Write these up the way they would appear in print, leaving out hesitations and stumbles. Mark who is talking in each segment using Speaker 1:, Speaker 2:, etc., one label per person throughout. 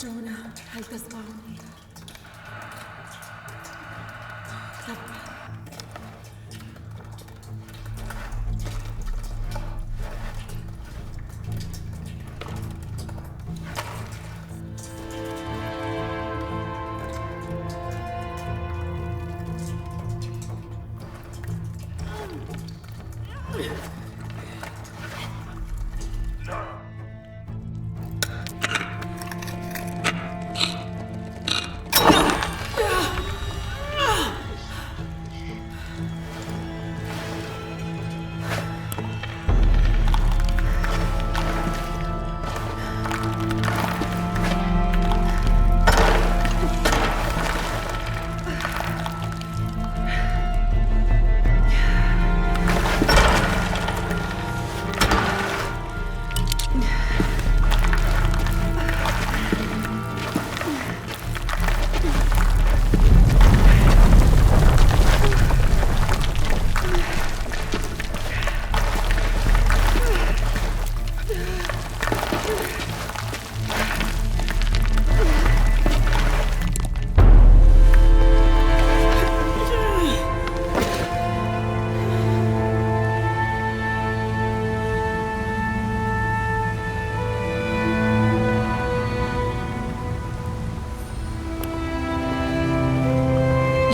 Speaker 1: جونا، هل تسمعني؟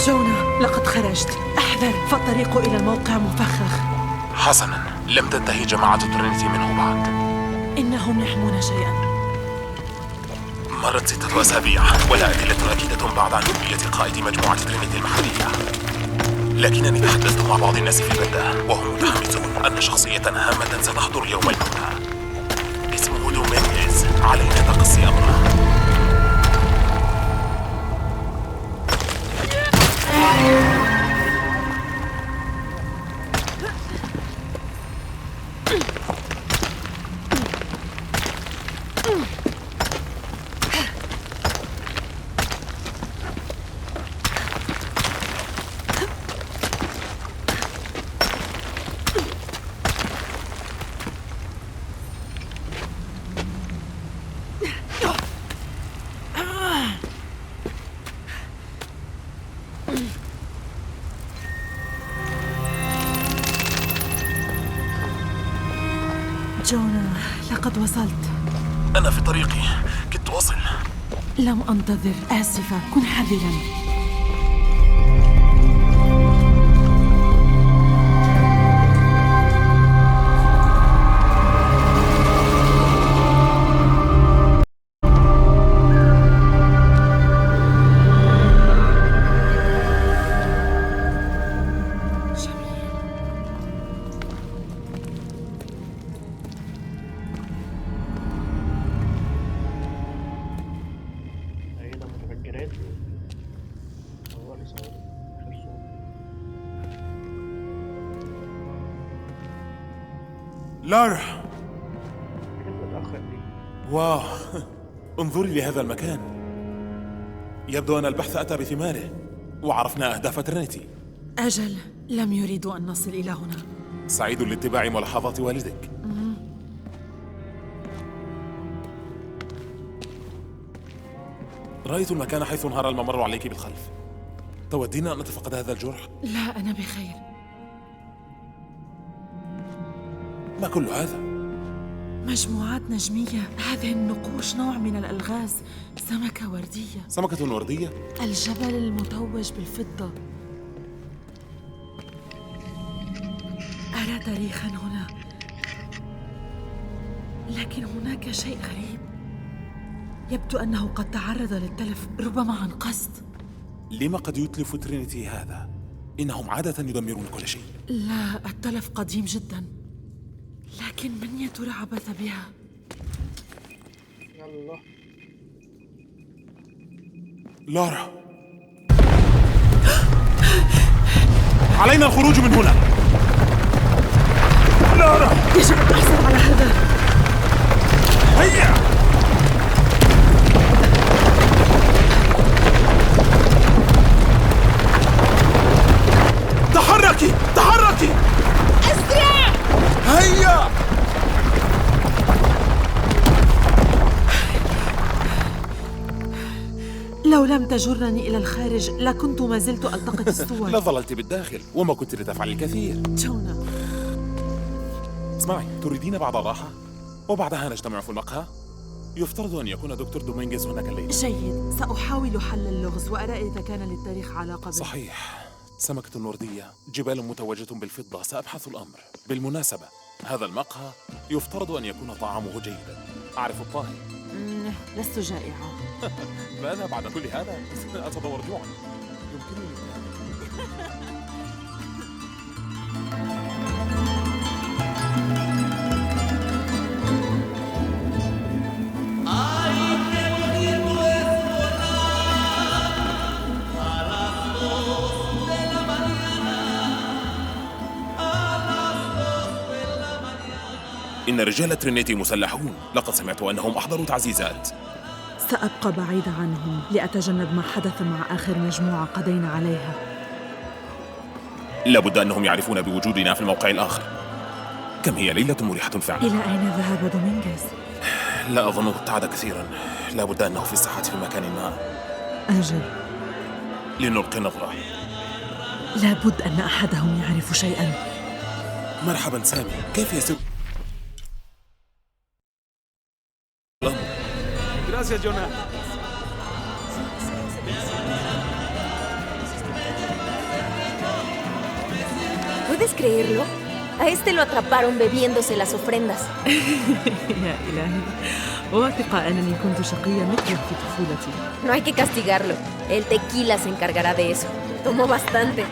Speaker 1: جونا، لقد خرجت. احذر، فالطريق إلى الموقع مفخخ.
Speaker 2: حسناً، لم تنتهي جماعة ترينيتي منه بعد.
Speaker 1: إنهم يحمون شيئاً.
Speaker 2: مرت 6 أسابيع ولا أدلة أكيدة بعد عن هوية قائد مجموعة ترينيتي المحلية، لكنني تحدثت مع بعض الناس في البلدة وهم متحمسون أن شخصية هامة ستحضر يوم الموت. اسمه دومينيز، علينا تقصي أمره.
Speaker 1: جونا، لقد وصلت.
Speaker 2: أنا في طريقي، كدت أصل.
Speaker 1: لم أنتظر، آسفة، كن حذراً.
Speaker 2: لارا، واو، انظري لهذا المكان. يبدو أن البحث أتى بثماره وعرفنا أهداف ترينيتي.
Speaker 1: أجل، لم يريدوا أن نصل إلى هنا.
Speaker 2: سعيد لاتباع ملاحظات والدك. رأيت المكان حيث انهار الممر عليك بالخلف. تودين أن نتفقد هذا الجرح؟
Speaker 1: لا، أنا بخير.
Speaker 2: ما كل هذا؟
Speaker 1: مجموعات نجمية. هذه النقوش نوع من الألغاز. سمكة وردية.
Speaker 2: سمكة وردية؟
Speaker 1: الجبل المتوج بالفضة. أرى تاريخاً هنا، لكن هناك شيء غريب. يبدو أنه قد تعرض للتلف، ربما عن قصد.
Speaker 2: لما قد يتلف ترينيتي هذا؟ إنهم عادة يدمرون كل شيء.
Speaker 1: لا، التلف قديم جداً، لكن من يا ترى عبث بها؟
Speaker 3: يلا
Speaker 2: لارا، علينا الخروج من هنا. لارا،
Speaker 1: يجب أن أحصل على هذا.
Speaker 2: هيا. تحركي تحركي،
Speaker 1: أسرع.
Speaker 2: هيا.
Speaker 1: لو لم تجرني إلى الخارج لكنت ما زلت ألتقط الصور.
Speaker 2: لظللت بالداخل وما كنت لتفعل الكثير.
Speaker 1: جونا،
Speaker 2: اسمعي، تريدين بعض الراحة؟ وبعدها نجتمع في المقهى؟ يفترض أن يكون دكتور دومينغيز هناك الليلة.
Speaker 1: جيد، سأحاول حل اللغز وأرى إذا كان للتاريخ علاقة به.
Speaker 2: صحيح، سمكة نوردية، جبال متوجة بالفضة، سأبحث الأمر. بالمناسبة، هذا المقهى يفترض أن يكون طعامه جيدا. أعرف الطاهي.
Speaker 1: لست جائعة.
Speaker 2: ماذا بعد كل هذا؟ أتدور جوعا. يمكنني إن رجال ترينيتي مسلحون. لقد سمعت أنهم أحضروا تعزيزات.
Speaker 1: سأبقى بعيدة عنهم لأتجنب ما حدث مع آخر مجموعة قضينا عليها.
Speaker 2: لابد أنهم يعرفون بوجودنا في الموقع الآخر. كم هي ليلة مريحة فعلا.
Speaker 1: إلى أين ذهب دومينغيز؟
Speaker 2: لا أظنه ابتعد كثيرا. لابد أنه في الساحة في مكان ما.
Speaker 1: أجل،
Speaker 2: لنلقي نظرة.
Speaker 1: لابد أن أحدهم يعرف شيئا.
Speaker 2: مرحبا سامي، كيف يسير؟
Speaker 3: Gracias, Jonah.
Speaker 4: ¿Puedes creerlo? A este lo atraparon bebiéndose las ofrendas.
Speaker 1: يا إلهي، واثقة أنني كنت شقية مثله في طفولتي.
Speaker 4: No hay que castigarlo. El tequila se encargará de eso. Tomó bastante.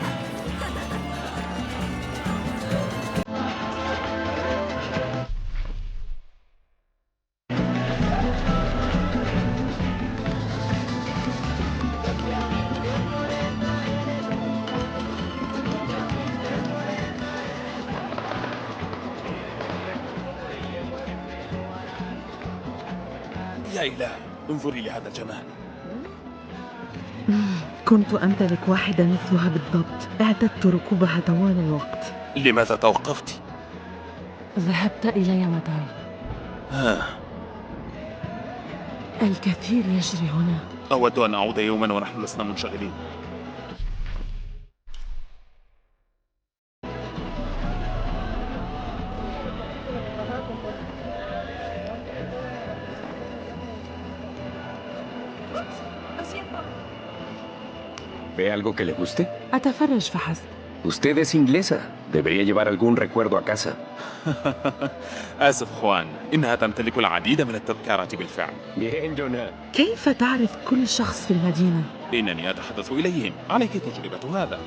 Speaker 2: يا إله، انظري لهذا الجمال.
Speaker 1: كنت أمتلك واحدة مثلها بالضبط. اعتدت ركوبها طوال الوقت.
Speaker 2: لماذا توقفت؟
Speaker 1: ذهبت إلى ياماتاي. الكثير يجري هنا.
Speaker 2: أود أن أعود يوما ونحن لسنا منشغلين.
Speaker 3: ¿Ve algo que le guste?
Speaker 1: أتفرج فحسب.
Speaker 3: Usted es inglesa. Debería llevar algún recuerdo a casa.
Speaker 2: آسف خوان، إنها تمتلك العديد من التذكارات بالفعل.
Speaker 3: Bien, Jonah.
Speaker 1: كيف تعرف كل شخص في المدينة؟
Speaker 2: إنني أتحدث إليهم. عليك تجربة هذا.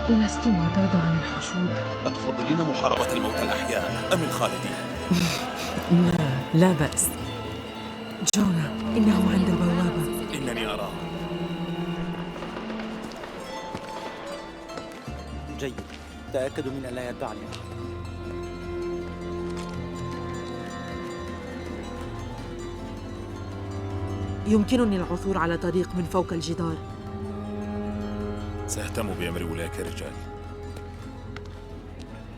Speaker 1: لست معتادة عن الحشود.
Speaker 2: أتفضلين محاربة الموتى الأحياء أم الخالدين؟
Speaker 1: لا بأس. جونا، إنه عند البوابة.
Speaker 2: إنني أراه.
Speaker 5: جيد، تأكدوا من ألا يتبعني أحد.
Speaker 1: يمكنني العثور على طريق من فوق الجدار.
Speaker 2: سأهتم بأمر أولئك الرجال.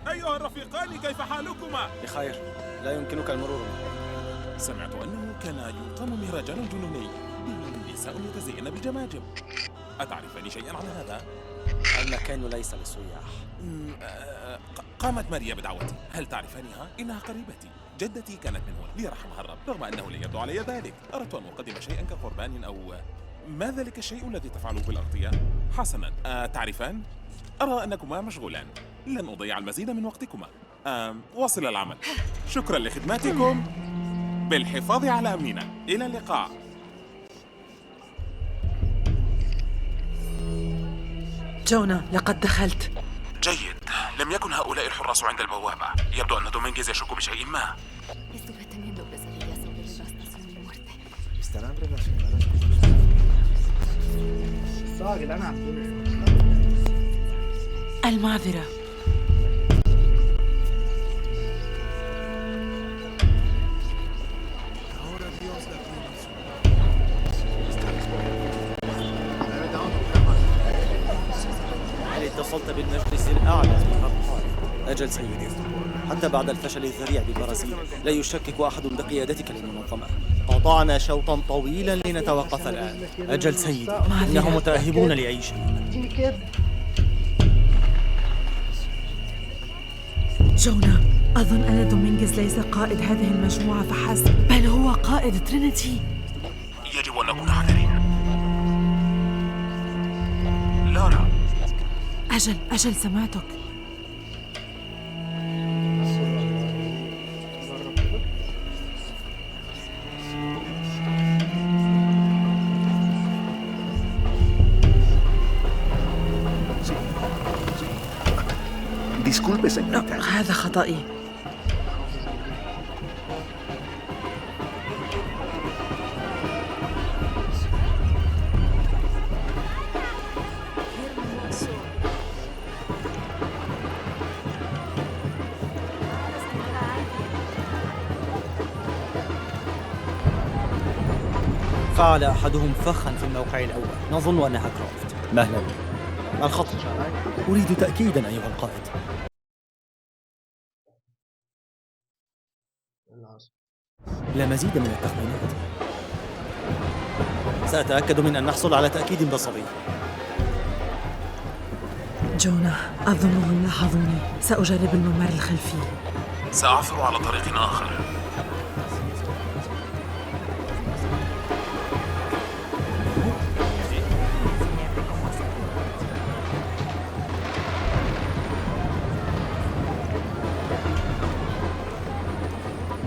Speaker 2: أيها الرفيقان، كيف حالكما؟
Speaker 5: بخير، لا يمكنك المرور.
Speaker 2: سمعت أنه كان يقام مهرجان جنوني. نساء يتزين بالجماجم. أتعرفين شيئا عن هذا؟
Speaker 5: المكان ليس للسياح.
Speaker 2: قامت ماريا بدعوتي. هل تعرفانها؟ إنها قريبتي. جدتي كانت من هنا ليرحمها الرب، رغم أنه لا يبدو علي ذلك. أردت أن أقدم شيئا كقربان أو ما ذلك الشيء الذي تفعله بالأغطية؟ حسنا، تعرفان؟ أرى أنكما مشغولان. لن أضيع المزيد من وقتكما. واصل العمل. شكرا لخدماتكم. بالحفاظ على أمننا. إلى اللقاء.
Speaker 1: جونا، لقد دخلت.
Speaker 2: جيد. لم يكن هؤلاء الحراس عند البوابة. يبدو أن دومينغيز يشك بشيء ما.
Speaker 4: Estuve teniendo pesadillas sobre devastación y muerte.
Speaker 5: ¿Estarán relacionadas con
Speaker 1: المعذرة.
Speaker 5: وصلت بالمجلس الأعلى في الأبطال. أجل سيدي، حتى بعد الفشل الذريع بالبرازيل لا يشكك أحد بقيادتك للمنظمة. قطعنا شوطا طويلا لنتوقف الآن. أجل سيدي، إنهم متأهبون لأي شيء.
Speaker 1: جونا، أظن أن دومينغيز ليس قائد هذه المجموعة فحسب، بل هو قائد ترينيتي.
Speaker 2: يجب أن نكون حذرين. لارا،
Speaker 1: أجل سمعتك.
Speaker 3: Disculpe, señorita.
Speaker 1: هذا خطأي.
Speaker 5: فعل أحدهم فخا في الموقع الأول، نظن أنها كروفت. مهلا. الخطأ. أريد تأكيدا أيها القائد. لا مزيد من التخمينات. سأتأكد من أن نحصل على تأكيد بصري.
Speaker 1: جونا، أظنهم لاحظوني. سأجرب الممر الخلفي.
Speaker 2: سأعثر على طريق آخر.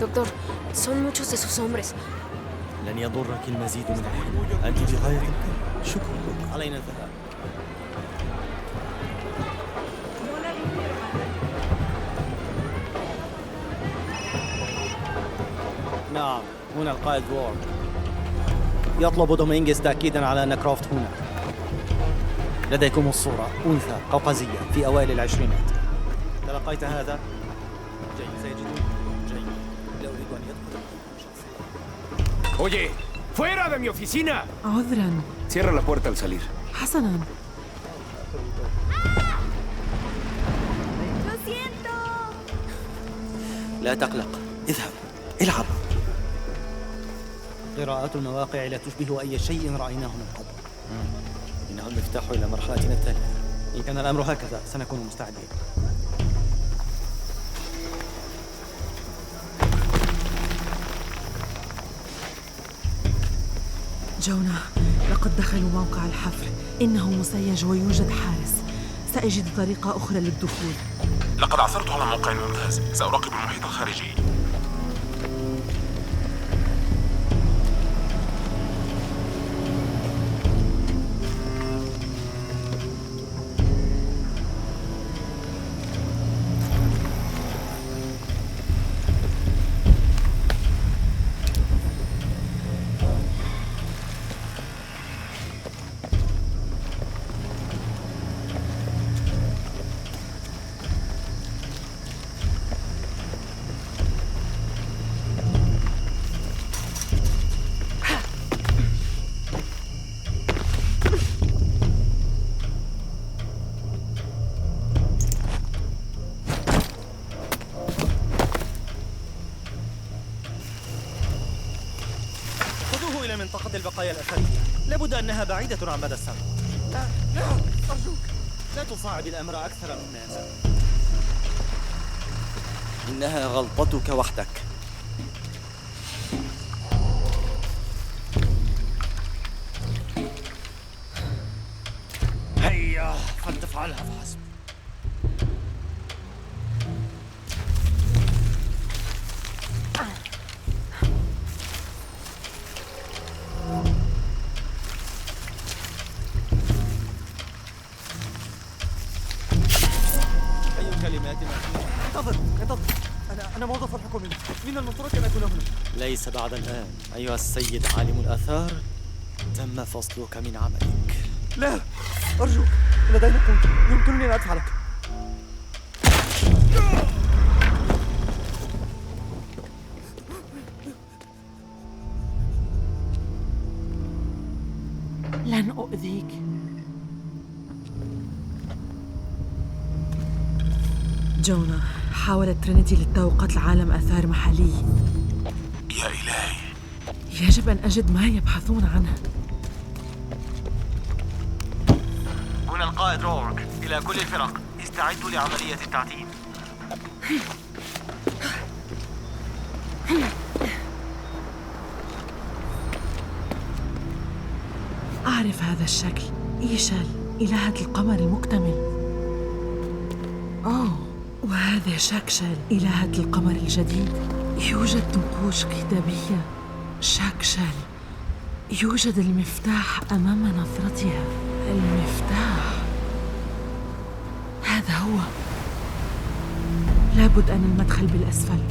Speaker 4: Doctor, son muchos de sus hombres.
Speaker 5: لن يضرك المزيد من الحين. أنت بغاية الكرم. شكرا. علينا الذهاب. نعم، هنا القائد وورد. يطلب دومينغيز تأكيدا على أن كروفت هنا. لديكم الصورة، أنثى قوقازية في أوائل العشرينات. تلقيت هذا؟ جيد، سيجدون. جيد. لا أريد أن يدخل شخصيا.
Speaker 3: Oye, fuera de mi oficina.
Speaker 1: عذرا.
Speaker 3: Cierra la puerta al salir.
Speaker 1: حسنا.
Speaker 5: لا تقلق، اذهب، العب. قراءة المواقع لا تشبه أي شيء رأيناه من قبل. إنه المفتاح إلى مرحلتنا التالية. إن كان الأمر هكذا سنكون مستعدين.
Speaker 1: جونا، لقد دخلوا موقع الحفر. إنه مسيج ويوجد حارس. سأجد طريقة أخرى للدخول.
Speaker 2: لقد عثرت على موقع ممتاز. سأراقب المحيط الخارجي.
Speaker 5: إلى منطقة البقايا الأثرية. لابد أنها بعيدة عن مدى السماء. لا، أرجوك، لا تصعب الأمر أكثر مما يزال. إنها غلطتك وحدك. هيا، فلتفعلها فحسب. انتظر، أنا موظف الحكومي. من المفترض أن أكون هنا. ليس بعد الآن أيها السيد عالم الآثار. تم فصلك من عملك. لا، أرجوك، لدينا قوت يمكنني أن أدفع لك.
Speaker 1: لن أؤذيك. جونا، حاولت ترينيتي للتو قتل عالم آثار محلي.
Speaker 2: يا إلهي.
Speaker 1: يجب أن أجد ما يبحثون عنه.
Speaker 5: هنا القائد رورك. إلى كل الفرق، استعدوا لعملية التعتيم.
Speaker 1: أعرف هذا الشكل. إيشال، إلهة القمر المكتمل. أوه، وهذا شاكشل، إلهة القمر الجديد. يوجد نقوش كتابية. شاكشل، يوجد المفتاح أمام نظرتها. المفتاح، هذا هو. لابد أن المدخل بالأسفل.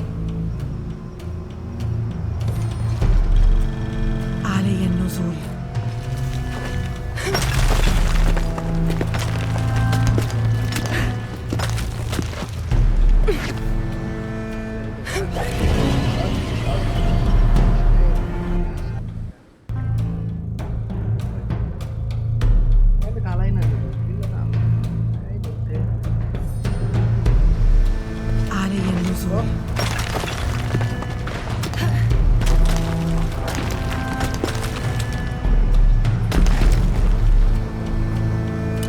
Speaker 1: علي النزول. علي النزول.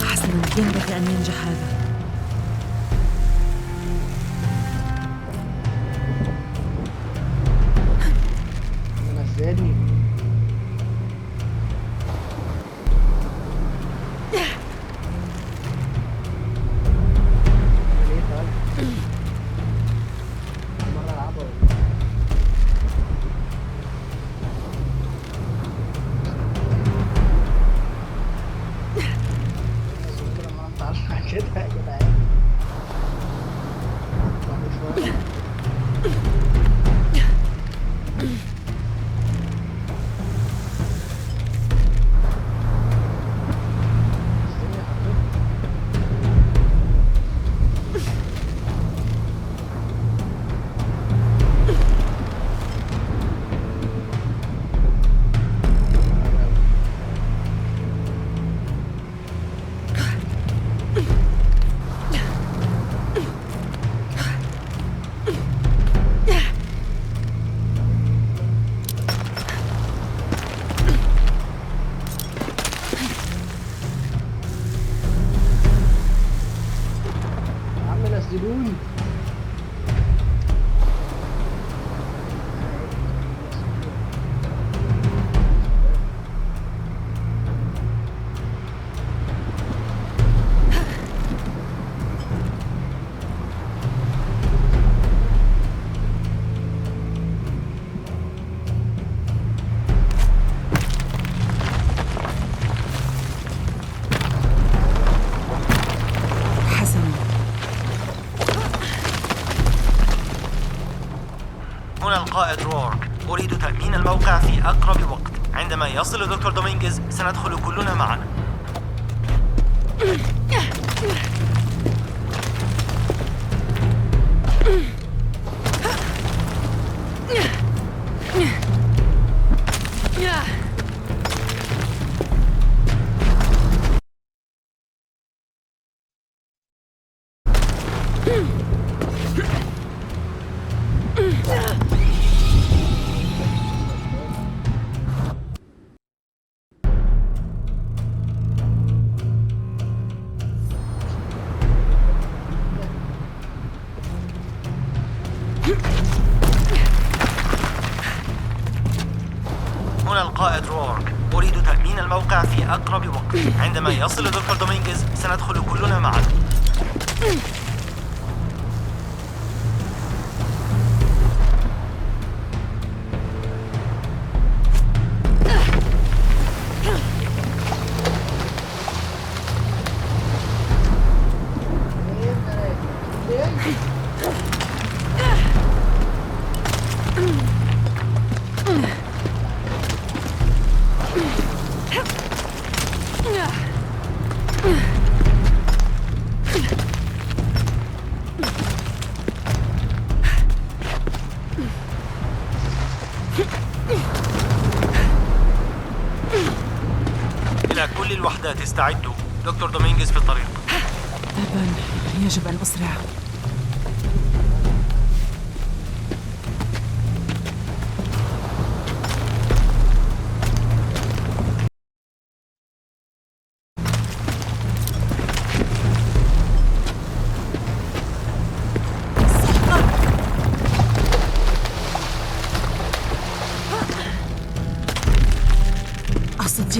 Speaker 1: حسناً، ينبغي أن ينجح هذا.
Speaker 5: هنا القائد رورك. أريد تأمين الموقع في أقرب وقت. عندما يصل دكتور دومينغيز سندخل كلنا معا. هنا القائد رورك. أريد تأمين الموقع في أقرب وقت. عندما يصل دكتور دومينغيز سندخل كلنا معا. إلى كل الوحدات استعدوا. دكتور دومينغيز في الطريق.
Speaker 1: تبا، يجب أن أسرع.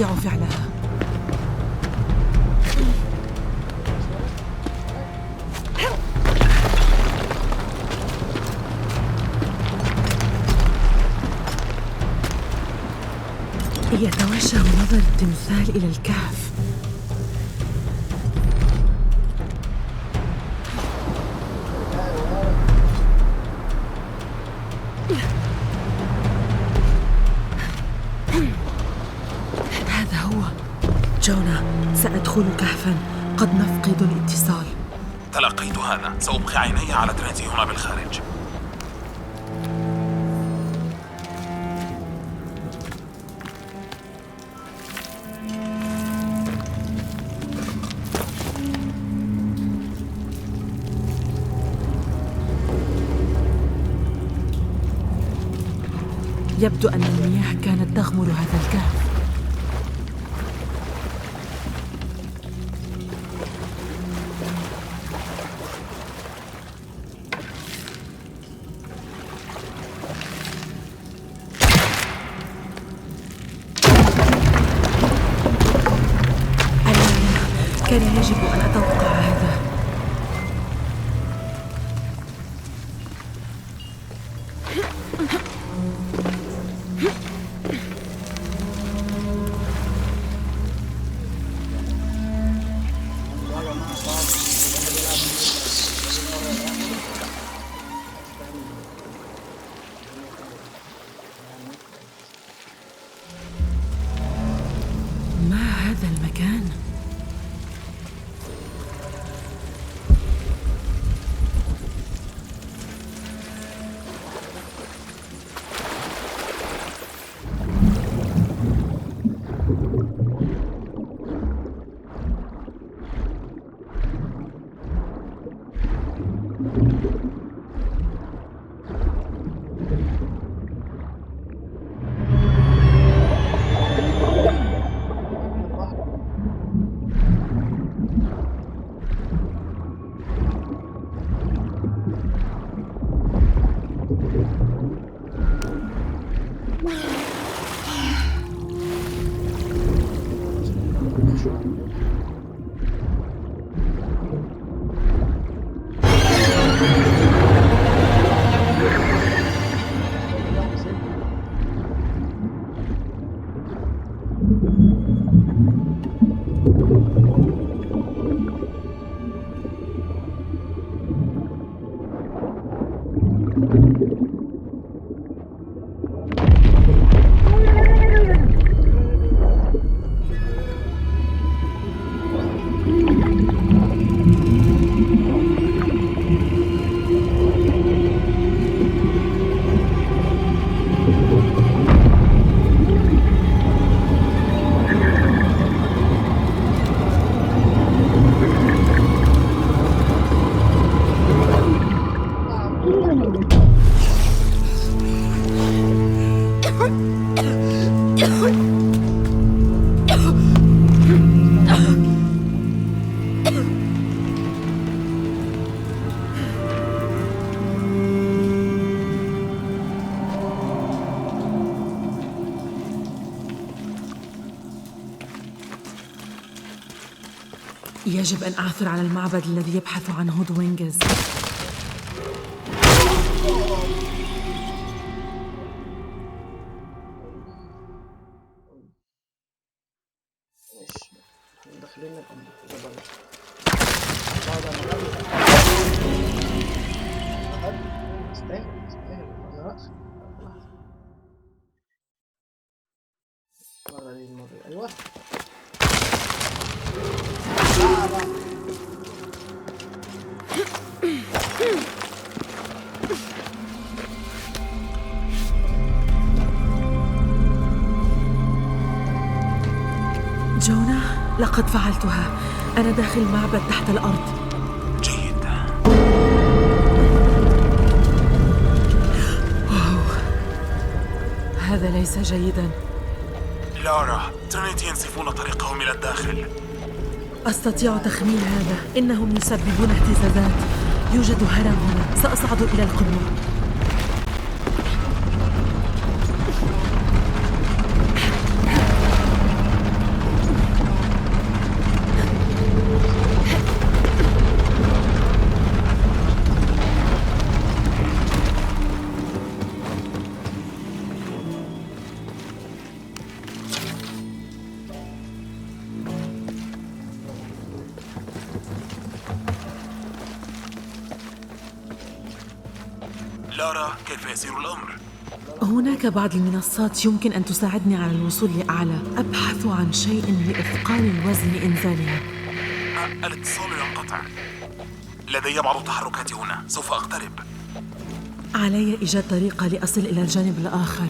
Speaker 1: أستطيع فعلها. يتوجه نظر التمثال إلى الكهف. هذا هو. جونا، سأدخل كهفاً، قد نفقد الاتصال.
Speaker 2: تلقيت هذا. سأبقي عيني على ترينيتي هنا بالخارج.
Speaker 1: يبدو أن المياه كانت تغمر هذا الكهف. كان يجب أن أتوقع هذا. ما هذا المكان؟ يجب أن أعثر على المعبد الذي يبحث عنه دوينغز.
Speaker 6: ايوه
Speaker 1: جونا، لقد فعلتها. أنا داخل معبد تحت الأرض.
Speaker 2: جيد.
Speaker 1: هذا ليس جيداً.
Speaker 2: لارا، ترينيتي ينسفون طريقهم إلى الداخل.
Speaker 1: أستطيع تخمين هذا. إنهم يسببون اهتزازات. يوجد هرم هنا. سأصعد إلى القمة.
Speaker 2: لارا، كيف يسير الأمر؟
Speaker 1: هناك بعض المنصات يمكن أن تساعدني على الوصول لأعلى. أبحث عن شيء لإثقال الوزن إنزالها.
Speaker 2: الاتصال ينقطع. لدي بعض التحركات هنا، سوف أقترب.
Speaker 1: علي إيجاد طريقة لأصل إلى الجانب الآخر.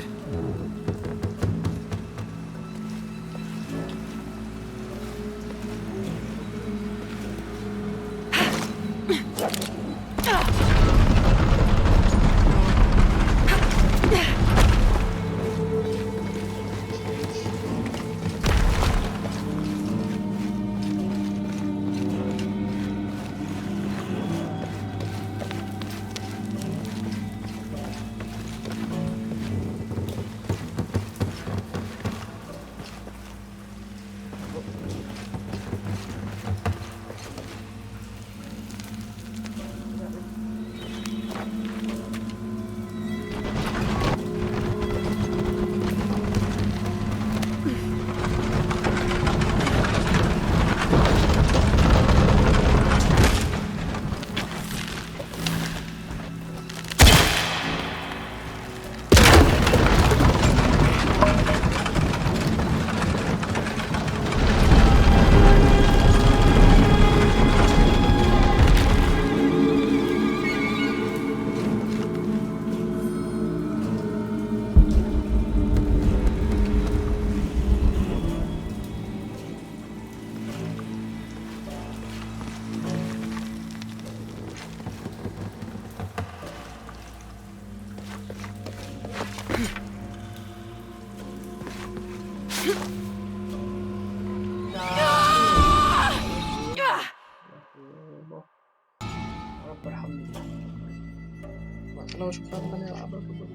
Speaker 6: رب ارحمني. انا واشوف ربنا يلعب الفضل.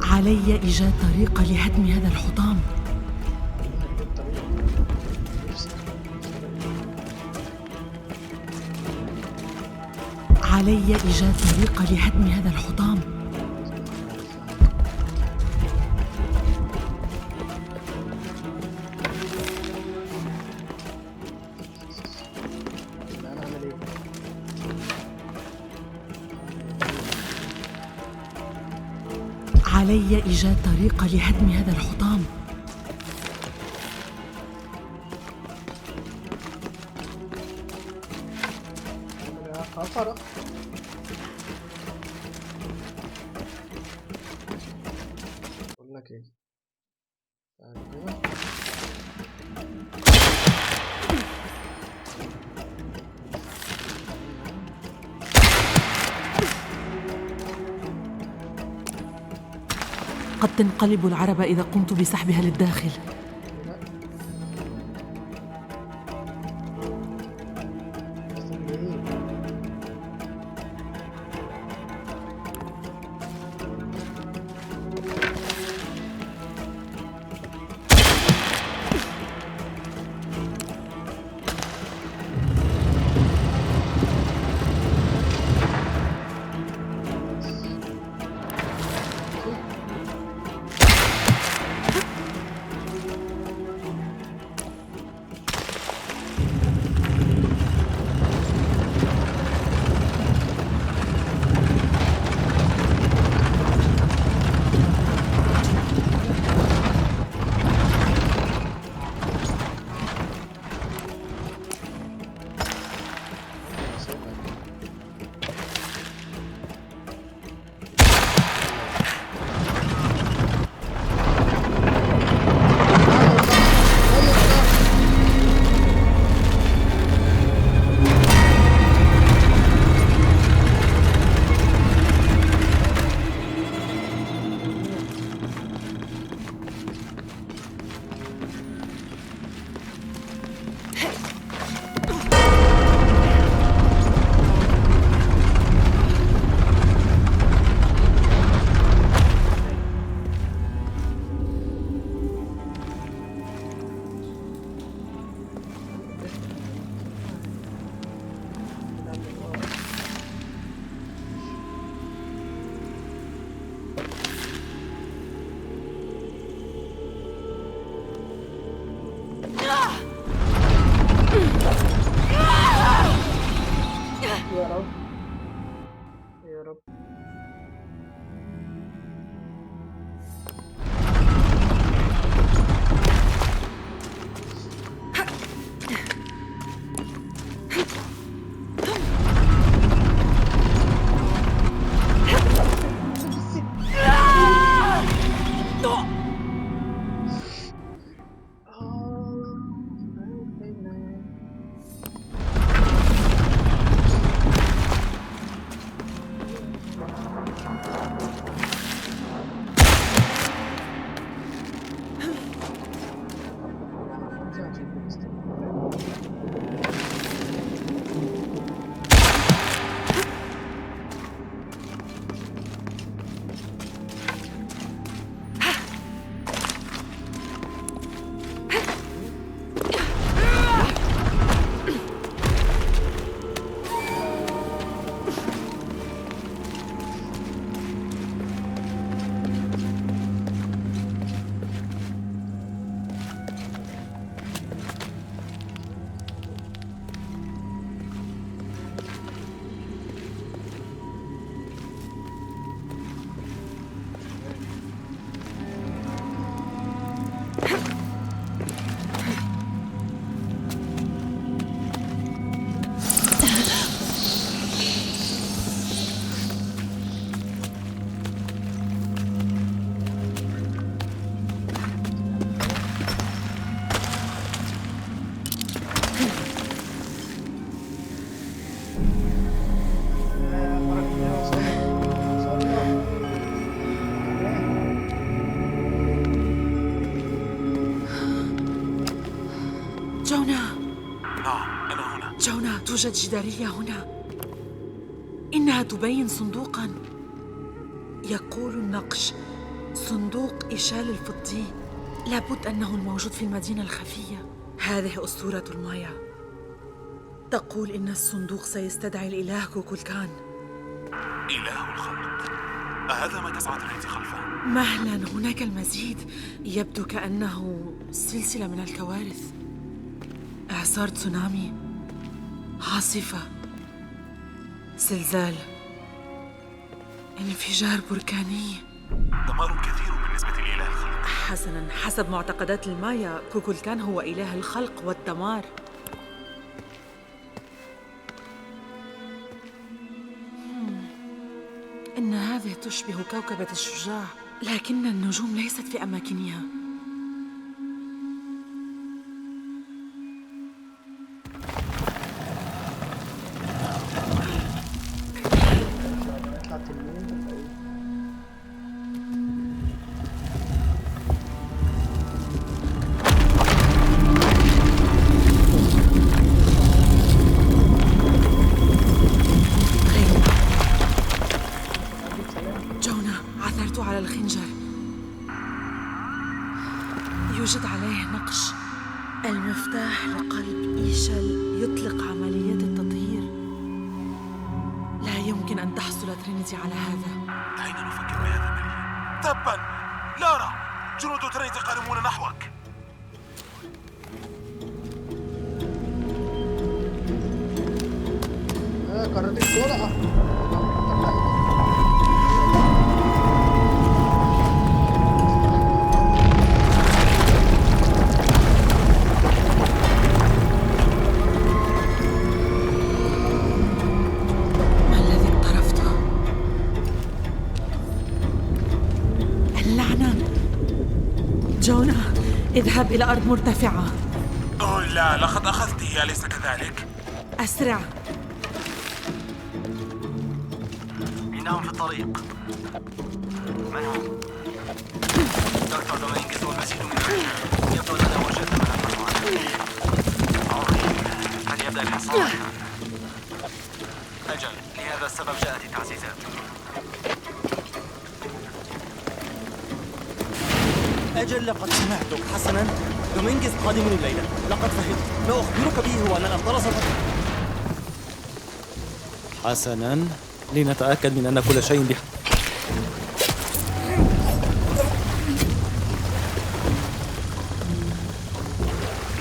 Speaker 1: علي إيجاد طريقة لهدم هذا الحطام. علي إيجاد طريقة لهدم هذا الحطام. علي إيجاد طريقة لهدم هذا الحطام.
Speaker 6: بقول لك ايه، تعالى كده.
Speaker 1: قد تنقلب العربة إذا قمت بسحبها للداخل.
Speaker 6: يا رب يا رب.
Speaker 1: جونا،
Speaker 2: نعم أنا هنا.
Speaker 1: جونا، توجد جدارية هنا. إنها تبين صندوقاً. يقول النقش صندوق إشال الفضي. لابد أنه الموجود في المدينة الخفية. هذه أسطورة المايا. تقول إن الصندوق سيستدعي الإله كوكولكان.
Speaker 2: إله الخلق، أهذا ما تسعى ترينيتي خلفه؟
Speaker 1: مهلاً، هناك المزيد. يبدو كأنه سلسلة من الكوارث. إعصار تسونامي، عاصفة، زلزال، انفجار بركاني.
Speaker 2: دمار كثير بالنسبة لإله الخلق.
Speaker 1: حسناً، حسب معتقدات المايا كوكولكان هو إله الخلق والدمار. إن هذه تشبه كوكبة الشجاع، لكن النجوم ليست في أماكنها.
Speaker 6: نطلع تنين ولا ايه؟
Speaker 1: جونا، عثرت على الخنجر. يوجد عليه نقش المفتاح لقلب إيشل يطلق عملية التطهير. لا يمكن أن تحصل ترينيتي على هذا.
Speaker 2: دعينا نفكر بهذا مليا. تبا لارا، جنود ترينيتي قادمون نحوك.
Speaker 6: قررت الكورة.
Speaker 1: ما الذي اقترفته؟ اللعنة. جونا، اذهب إلى أرض مرتفعة.
Speaker 2: أوه لا، لقد أخذته أليس كذلك؟
Speaker 1: أسرع.
Speaker 5: إنهم في الطريق. من هم؟ دكتور دومينغيز والمزيد من الرجال. يبدو أننا وجدنا من المجموعة. عظيم. هل يبدأ الحصار؟ أجل، لهذا السبب جاءت التعزيزات. أجل، لقد سمعتك. حسناً، دومينغيز قادم الليلة. لقد فهمت. ما أخبرك به هو أن الأمطار سوف. حسناً، لنتأكد من أن كل شيء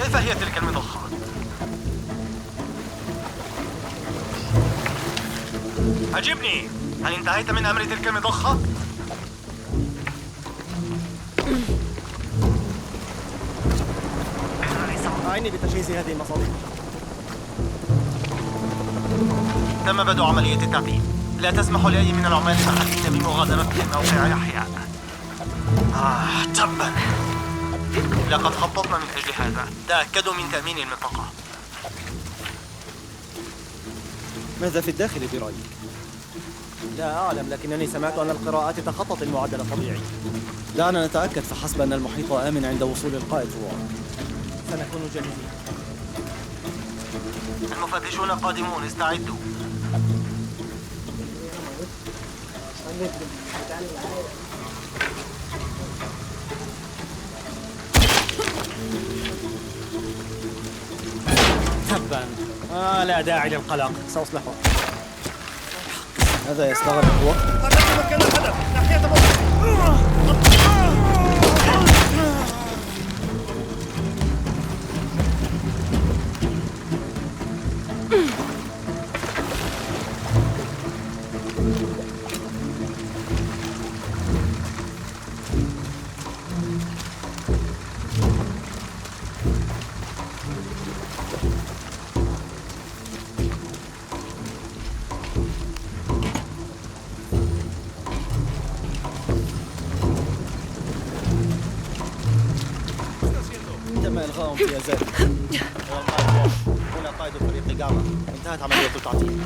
Speaker 5: كيف هي تلك المضخة؟ أجبني، هل انتهيت من أمر تلك المضخة؟ أعني بتجهيز هذه المصادر. تم بدء عملية التعبئة. لا تسمح لأي من العمال المحليين بمغادرة موقع أحياء. تبا، لقد خططنا من أجل هذا. تأكدوا من تأمين المنطقة. ماذا في الداخل برأيك؟ لا أعلم، لكنني سمعت أن القراءات تخطط المعدل الطبيعي. دعنا نتأكد فحسب أن المحيط آمن عند وصول القائد جوار. سنكون جاهزين. المفتشون قادمون، استعدوا. تبا، لا داعي للقلق، سأصلح وقت. هذا يستغرق وقت. حركوا مكان الهدف ناحية تم إلغاء امتيازات. هو القائد هنا قائد فريق جاما. انتهت عملية التعطيل.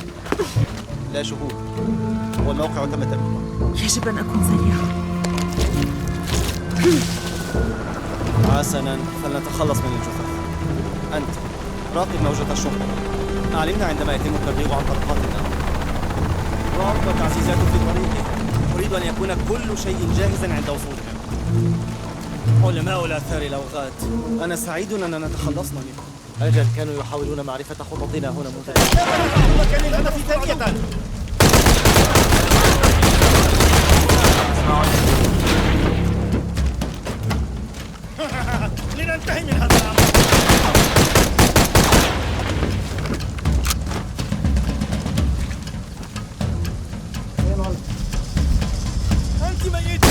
Speaker 5: لا شهود. والموقع تم تأمينه.
Speaker 1: يجب أن أكون سريعا.
Speaker 5: حسنا، فلنتخلص من الجثث. أنت راقب موجة الشرطة. أعلمنا عندما يتم التبليغ عن طلقات النار. راب وتعزيزات في طريقه. أريد أن يكون كل شيء جاهزا عند وصولنا. علماء الآثار الأوغاد، أنا سعيد أننا تخلصنا منهم. أجل كانوا يحاولون معرفة خططنا هنا منذ مكان الهدف ثانية. لننتهي من هذا الأمر. أنت ميت.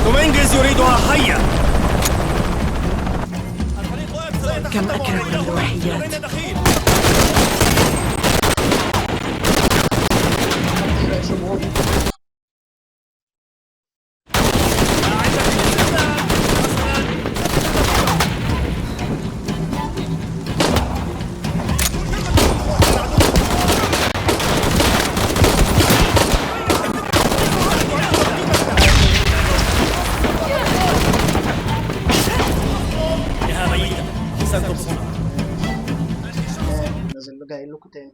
Speaker 5: دومينغيز يريدها حية.
Speaker 1: كم أكره الروحيات.
Speaker 6: نازل له جاي لكم تاني.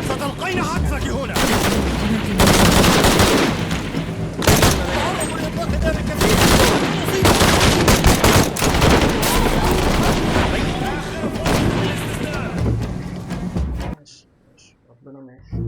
Speaker 5: ستلقين حتفك هنا.
Speaker 6: ربنا ماشي.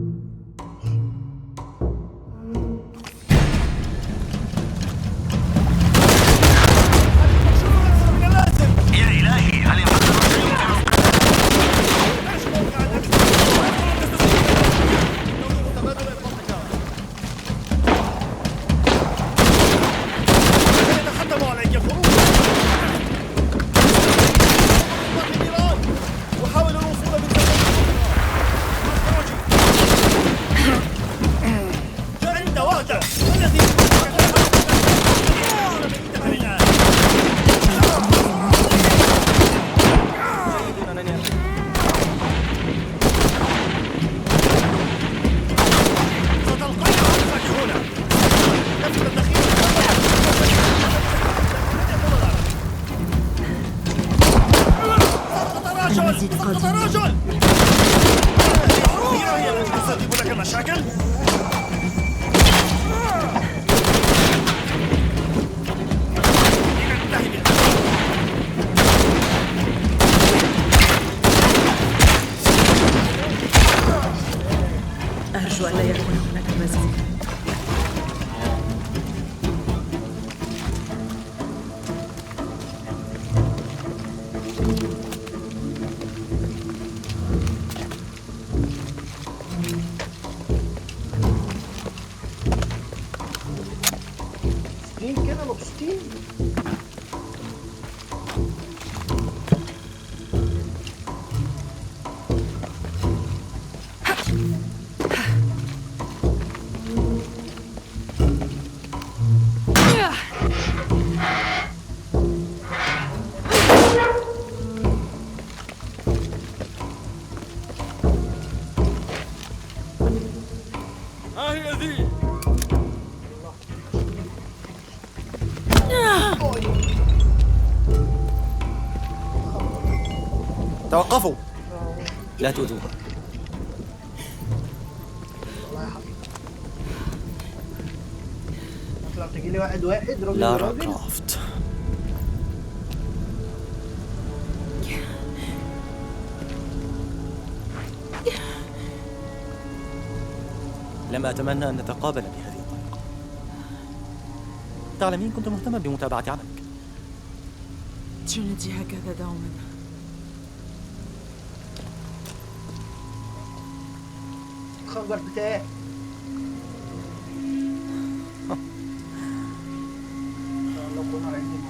Speaker 1: المزيد قادم.
Speaker 5: رجل! هي التي تسبب لك مشاكل؟
Speaker 1: أرجو ألا يكون هناك مزيد.
Speaker 6: مبسوطين كده مبسوطين.
Speaker 5: هي ذي. توقفوا، لا تؤذوها.
Speaker 6: والله يا حبيبي اطلع تجي لي واحد راجل
Speaker 5: لارا
Speaker 6: راجل.
Speaker 5: كرافت. لم أتمنى أن نتقابل بهذه الطريقة. تعلمين كنت مهتما بمتابعة عملك.
Speaker 1: ترينيتي هكذا دوما.
Speaker 6: الخنجر بتاعي. لو كنا رايحين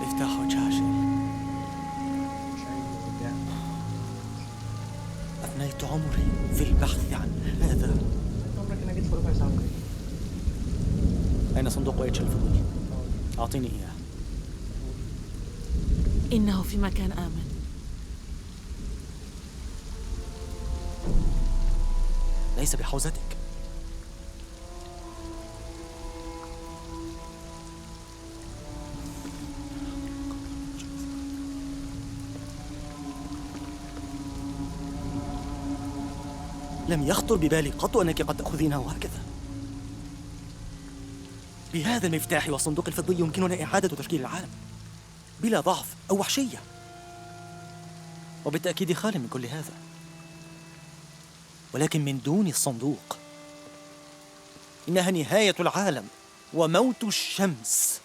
Speaker 5: مفتاح جاشل.
Speaker 6: مش عايز نرجع.
Speaker 5: أفنيت عمري في البحث عن هذا.
Speaker 6: عمرك انا جيت في ربع ساعة.
Speaker 5: أين صندوق ويتش الفضي؟ أعطيني إياه.
Speaker 1: إنه في مكان آمن.
Speaker 5: ليس بحوزتك. لم يخطر ببالي قط أنك قد تأخذينه هكذا. بهذا المفتاح والصندوق الفضي يمكننا إعادة تشكيل العالم بلا ضعف أو وحشية، وبالتأكيد خال من كل هذا. ولكن من دون الصندوق إنها نهاية العالم وموت الشمس.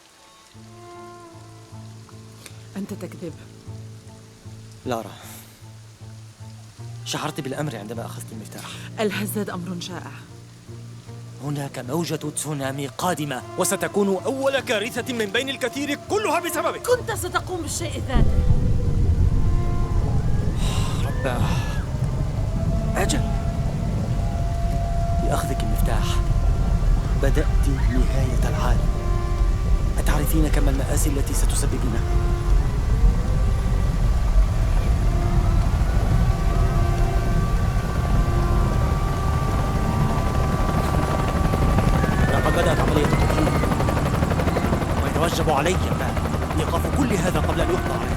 Speaker 1: أنت تكذب.
Speaker 5: لارا، شعرت بالأمر عندما أخذت المفتاح.
Speaker 1: الهزاد أمر شائع.
Speaker 5: هناك موجة تسونامي قادمة، وستكون أول كارثة من بين الكثير كلها بسببك.
Speaker 1: كنت ستقوم بالشيء ذاته.
Speaker 5: رباه، أجل. بأخذك المفتاح بدأت نهاية العالم. أتعرفين كم المآسي التي ستسببينها؟ لقد بدأت عملية التطهير، ويتوجب علي الآن إيقاف كل هذا قبل أن يقضى عليه.